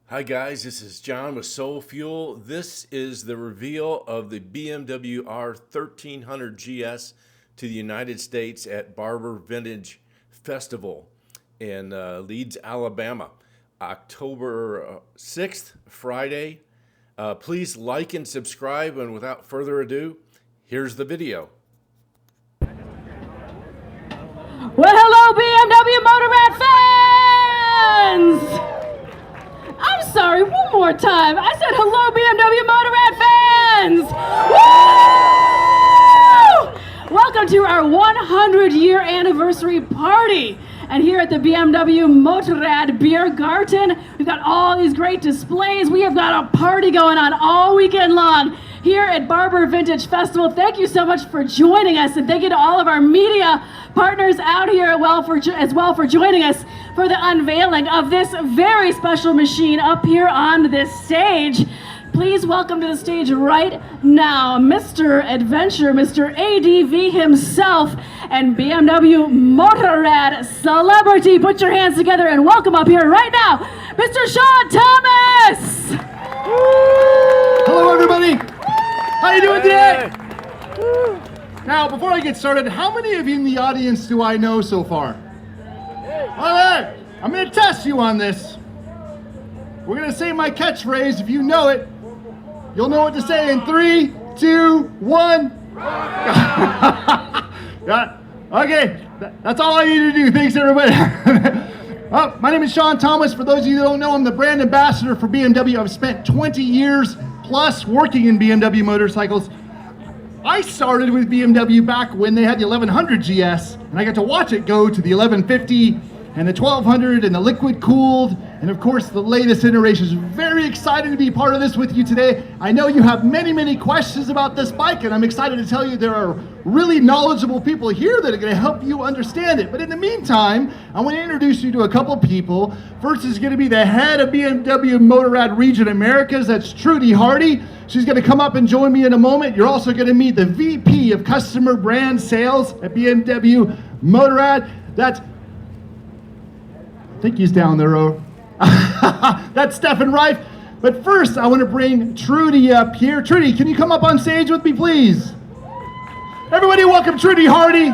Hi guys, this is John with Soul Fuel. This is the reveal of the BMW R1300GS to the United States at Barber Vintage Festival in Leeds, Alabama, October 6th, Friday. Please like and subscribe, and without further ado, here's the video. Well, hello BMW Motorrad fans! I'm sorry, one more time. I said hello BMW Motorrad fans! Woo! Welcome to our 100-year anniversary party. And here at the BMW Motorrad Beer Garden, we've got all these great displays. We have got a party going on all weekend long here at Barber Vintage Festival. Thank you so much for joining us, and thank you to all of our media partners out here as well for joining us for the unveiling of this very special machine up here on this stage. Please welcome to the stage right now, Mr. Adventure, Mr. ADV himself, and BMW Motorrad celebrity. Put your hands together and welcome up here right now, Mr. Sean Thomas! Hello, everybody. How you doing today? Now, before I get started, how many of you in the audience do I know so far? All right, I'm going to test you on this. We're going to say my catchphrase. If you know it, you'll know what to say in 3, 2, 1. Yeah. Okay, that's all I need to do. Thanks, everybody. My name is Sean Thomas. For those of you that don't know, I'm the brand ambassador for BMW. I've spent 20 years plus working in BMW motorcycles. I started with BMW back when they had the 1100 GS, and I got to watch it go to the 1150 and the 1200 and the liquid cooled, and of course the latest iterations. Very excited to be part of this with you today. I know you have many questions about this bike, and I'm excited to tell you there are really knowledgeable people here that are going to help you understand it. But in the meantime, I want to introduce you to a couple people. First is going to be the head of BMW Motorrad Region Americas. That's Trudy Hardy. She's going to come up and join me in a moment. You're also going to meet the VP of Customer Brand Sales at BMW Motorrad. That's, I think he's down the road. That's Stefan Reif. But first, I want to bring Trudy up here. Trudy, can you come up on stage with me, please? Everybody welcome Trudy Hardy.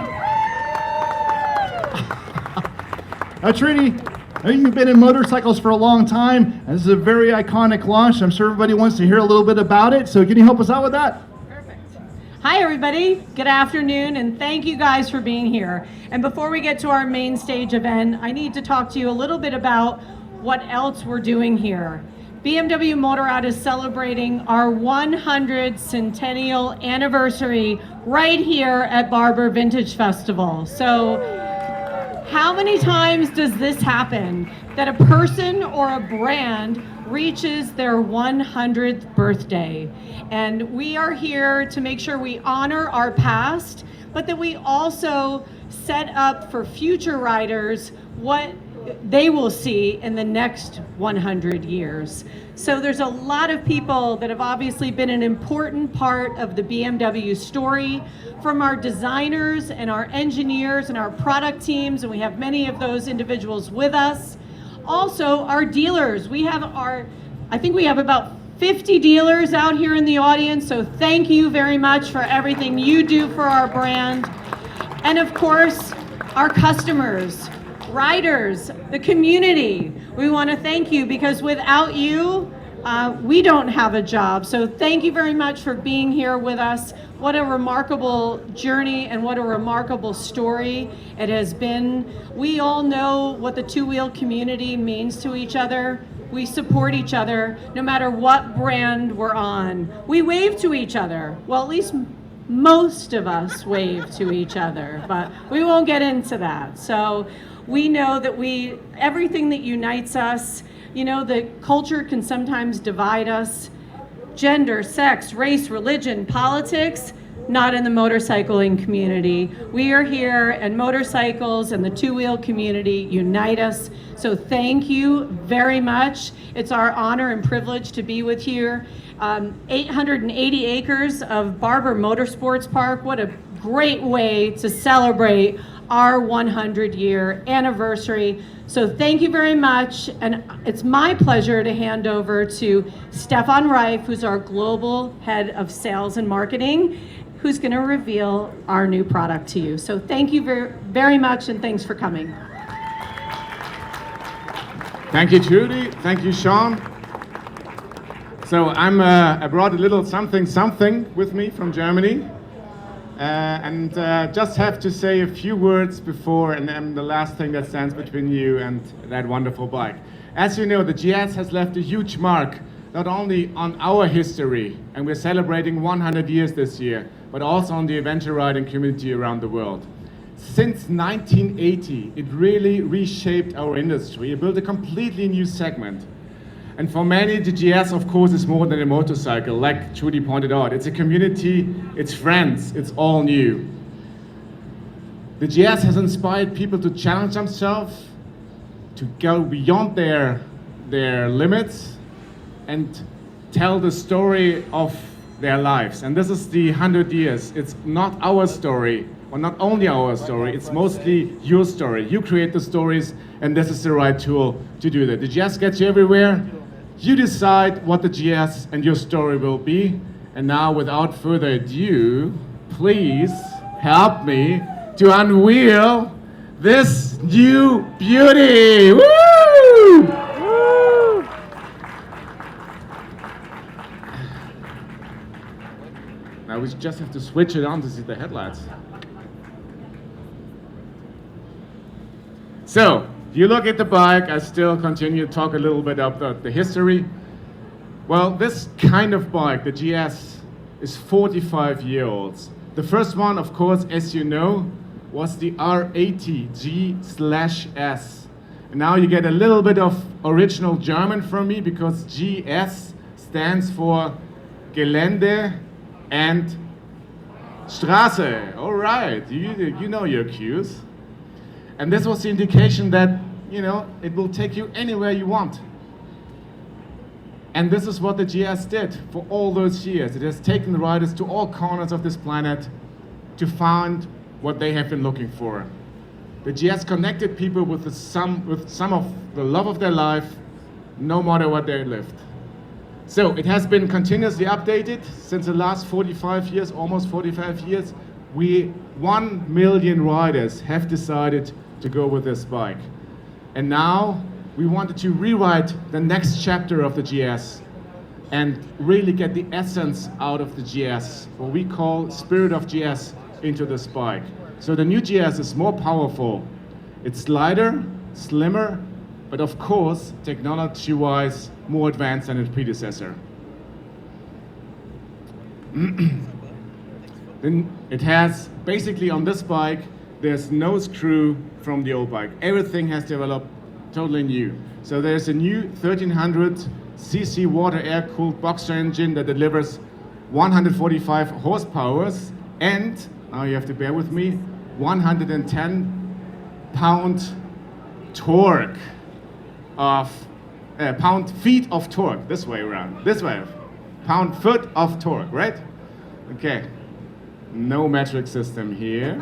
Trudy, I know you've been in motorcycles for a long time, and this is a very iconic launch. I'm sure everybody wants to hear a little bit about it, so can you help us out with that? Hi everybody, good afternoon, and thank you guys for being here. And before we get to our main stage event, I need to talk to you a little bit about what else we're doing here. BMW Motorrad is celebrating our 100th centennial anniversary right here at Barber Vintage Festival. So how many times does this happen, that a person or a brand reaches their 100th birthday? And we are here to make sure we honor our past, but that we also set up for future riders what they will see in the next 100 years. So there's a lot of people that have obviously been an important part of the BMW story, from our designers and our engineers and our product teams, and we have many of those individuals with us. Also, our dealers. I think we have about 50 dealers out here in the audience, so thank you very much for everything you do for our brand. And of course, our customers, riders, the community. We want to thank you, because without you, we don't have a job. So thank you very much for being here with us. What a remarkable journey and what a remarkable story it has been. We all know what the two-wheel community means to each other. We support each other no matter what brand we're on. We wave to each other. Well, at least most of us wave to each other, but we won't get into that. So we know that everything that unites us, you know, the culture can sometimes divide us. Gender, sex, race, religion, politics, not in the motorcycling community. We are here, and motorcycles and the two-wheel community unite us. So thank you very much. It's our honor and privilege to be with you. 880 acres of Barber Motorsports Park. What a great way to celebrate our 100-year anniversary. So thank you very much, and it's my pleasure to hand over to Stefan Reif, who's our Global Head of Sales and Marketing, who's going to reveal our new product to you. So thank you very, very much, and thanks for coming. Thank you, Judy. Thank you, Sean. So I brought a little something with me from Germany. And just have to say a few words before, and then the last thing that stands between you and that wonderful bike. As you know, the GS has left a huge mark, not only on our history, and we're celebrating 100 years this year, but also on the adventure riding community around the world. Since 1980, it really reshaped our industry. It built a completely new segment. And for many, the GS, of course, is more than a motorcycle, like Judy pointed out. It's a community, it's friends, it's all new. The GS has inspired people to challenge themselves, to go beyond their limits, and tell the story of their lives. And this is the 100 years. It's not our story, or not only our story, it's mostly your story. You create the stories, and this is the right tool to do that. The GS gets you everywhere. You decide what the GS and your story will be. And now, without further ado, please help me to unveil this new beauty. Woo! Woo! Now we just have to switch it on to see the headlights. So, you look at the bike, I still continue to talk a little bit about the history. Well, this kind of bike, the GS, is 45 years old. The first one, of course, as you know, was the R1300GS. And now you get a little bit of original German from me, because GS stands for Gelände and Straße. All right, you know your cues. And this was the indication that, you know, it will take you anywhere you want. And this is what the GS did for all those years. It has taken the riders to all corners of this planet to find what they have been looking for. The GS connected people with some of the love of their life, no matter what they lived. So it has been continuously updated since the last 45 years, almost 45 years. 1 million riders have decided to go with this bike. And now we wanted to rewrite the next chapter of the GS and really get the essence out of the GS, what we call spirit of GS, into this bike. So the new GS is more powerful. It's lighter, slimmer, but of course, technology-wise, more advanced than its predecessor. Then it has, basically on this bike, there's no screw from the old bike. Everything has developed totally new. So there's a new 1300cc water air-cooled boxer engine that delivers 145 horsepower and, now you have to bear with me, 110 pound torque of, pound-feet of torque, this way around, this way, pound-foot of torque, right? Okay, no metric system here.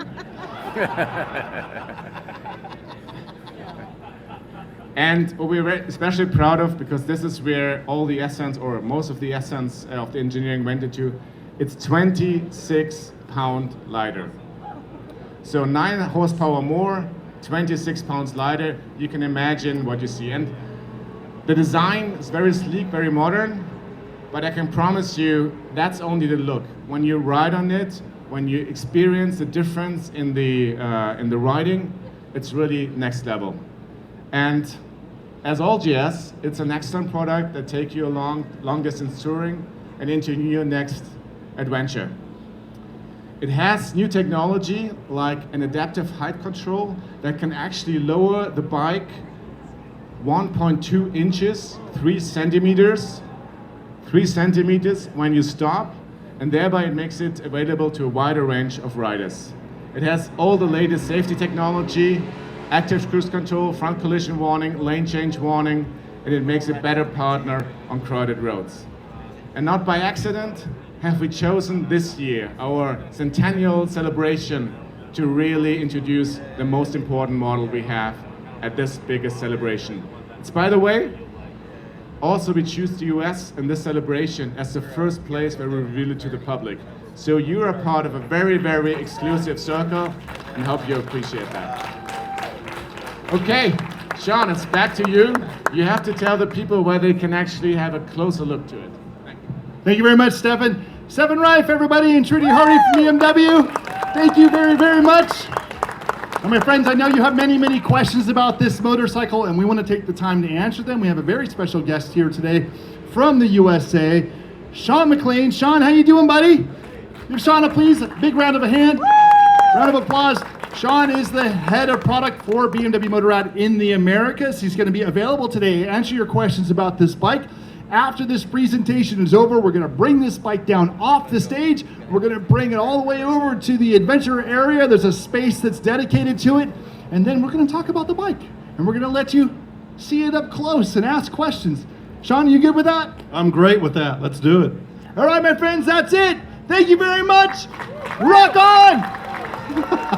And what we're especially proud of, because this is where all the essence, or most of the essence of the engineering went into, it's 26 pounds lighter. So 9 horsepower more, 26 pounds lighter. You can imagine what you see. And the design is very sleek, very modern, but I can promise you that's only the look. When you ride on it, when you experience the difference in the riding, it's really next level. And as all GS, it's an excellent product that takes you along long distance touring and into your next adventure. It has new technology like an adaptive height control that can actually lower the bike 1.2 inches, 3 centimeters when you stop, and thereby it makes it available to a wider range of riders. It has all the latest safety technology, active cruise control, front collision warning, lane change warning, and it makes a better partner on crowded roads. And not by accident have we chosen this year, our centennial celebration, to really introduce the most important model we have at this biggest celebration. It's, by the way, also we choose the US in this celebration as the first place where we reveal it to the public. So you're a part of a very, very exclusive circle, and hope you appreciate that. Okay, Sean, it's back to you. You have to tell the people where they can actually have a closer look to it. Thank you very much, Stefan. Stefan Reif, everybody, and Trudy Hardy from BMW. Thank you very, very much. And my friends, I know you have many, many questions about this motorcycle, and we want to take the time to answer them. We have a very special guest here today from the USA, Sean McLean. Sean, how you doing, buddy? Give Sean please, a big round of a hand. Round of applause. Sean is the head of product for BMW Motorrad in the Americas. He's going to be available today to answer your questions about this bike. After this presentation is over, we're going to bring this bike down off the stage. We're going to bring it all the way over to the adventure area. There's a space that's dedicated to it. And then we're going to talk about the bike. And we're going to let you see it up close and ask questions. Sean, are you good with that? I'm great with that. Let's do it. All right, my friends, that's it. Thank you very much. Rock on!